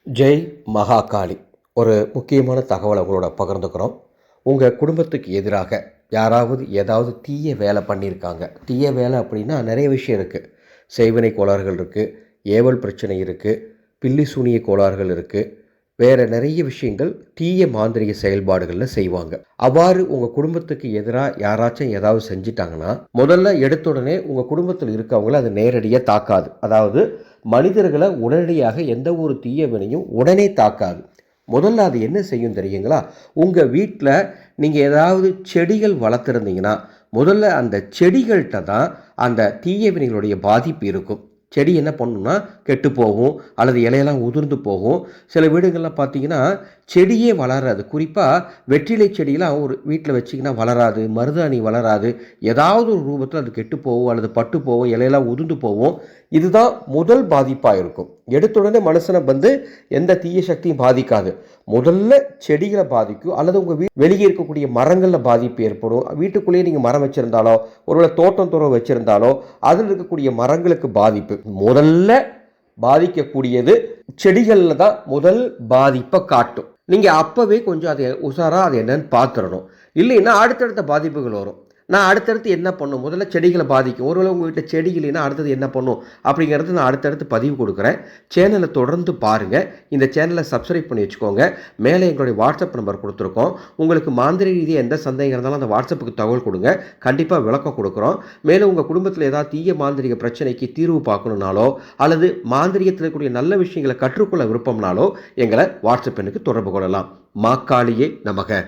ஜெய் மகாகாளி. ஒரு முக்கியமான தகவலை உங்களோட பகிர்ந்துக்கிறோம். உங்கள் குடும்பத்துக்கு எதிராக யாராவது ஏதாவது தீய வேலை பண்ணியிருக்காங்க. தீய வேலை அப்படின்னா நிறைய விஷயம் இருக்குது. செய்வினை கோளாறுகள் இருக்குது, ஏவல் பிரச்சனை இருக்குது, பில்லி சூனிய கோளாறுகள் இருக்குது, வேறு நிறைய விஷயங்கள் தீய மாந்திரிக செயல்பாடுகளில் செய்வாங்க. அவ்வாறு உங்கள் குடும்பத்துக்கு எதிராக யாராச்சும் ஏதாவது செஞ்சிட்டாங்கன்னா முதல்ல எடுத்த உடனே உங்கள் குடும்பத்தில் இருக்கவங்கள அது நேரடியாக தாக்காது. அதாவது மனிதர்களை உடனடியாக எந்த ஒரு தீய வினையும் உடனே தாக்காது. முதல்ல அது என்ன செய்யும் தெரியுங்களா? உங்கள் வீட்டில் நீங்கள் ஏதாவது செடிகள் வளர்த்துருந்தீங்கன்னா முதல்ல அந்த செடிகள்கிட்ட தான் அந்த தீய வினைகளுடைய பாதிப்பு இருக்கும். செடி என்ன பண்ணுன்னா கெட்டு போகும், அல்லது இலையெல்லாம் உதிர்ந்து போகும். சில வீடுகளில் பார்த்தீங்கன்னா செடியே வளராது. குறிப்பாக வெற்றிலை செடியெலாம் ஒரு வீட்டில் வச்சிங்கன்னா வளராது, மருதாணி வளராது, ஏதாவது ஒரு ரூபத்தில் அது கெட்டு போகும், அல்லது பட்டு போகும், இலையெல்லாம் உதிர்ந்து போகும். இதுதான் முதல் பாதிப்பாக இருக்கும். எடுத்துடனே மனுஷனை எந்த தீய சக்தியும் பாதிக்காது. முதல்ல செடிகளை பாதிக்கும், அல்லது உங்கள் வெளியே இருக்கக்கூடிய மரங்களில் பாதிப்பு ஏற்படும். வீட்டுக்குள்ளேயே நீங்கள் மரம் வச்சுருந்தாலோ, ஒருவேளை தோட்டம் துறவு வச்சுருந்தாலோ அதில் இருக்கக்கூடிய மரங்களுக்கு பாதிப்பு. முதல்ல பாதிக்கக்கூடியது செடிகளில் தான் முதல் பாதிப்பை காட்டும். நீங்கள் அப்போவே கொஞ்சம் அதை உஷாராக அது என்னன்னு பார்த்துடணும். இல்லைன்னா அடுத்தடுத்த பாதிப்புகள் வரும். நான் அடுத்தடுத்து என்ன பண்ணும், முதல்ல செடிகளை பாதிக்கும். ஒருவேளை உங்கள் வீட்டில் செடி இல்லைன்னா அடுத்தது என்ன பண்ணும் அப்படிங்கிறது நான் அடுத்தடுத்து பதிவு கொடுக்குறேன். சேனலை தொடர்ந்து பாருங்கள். இந்த சேனலை சப்ஸ்கிரைப் பண்ணி வச்சுக்கோங்க. மேலே எங்களுடைய வாட்ஸ்அப் நம்பர் கொடுத்துருக்கோம். உங்களுக்கு மாந்திரிக ரீதியாக எந்த சந்தேகம் இருந்தாலும் அந்த வாட்ஸ்அப்புக்கு தகவல் கொடுங்க, கண்டிப்பாக விளக்கம் கொடுக்குறோம். மேலும் உங்கள் குடும்பத்தில் ஏதாவது தீய மாந்திரிக பிரச்சனைக்கு தீர்வு பார்க்கணுன்னாலோ, அல்லது மாந்திரிகத்தில் இருக்கக்கூடிய நல்ல விஷயங்களை கற்றுக்கொள்ள விருப்பம்னாலோ எங்களை வாட்ஸ்அப் எண்ணுக்கு தொடர்பு கொள்ளலாம். மாக்காளியே நமக.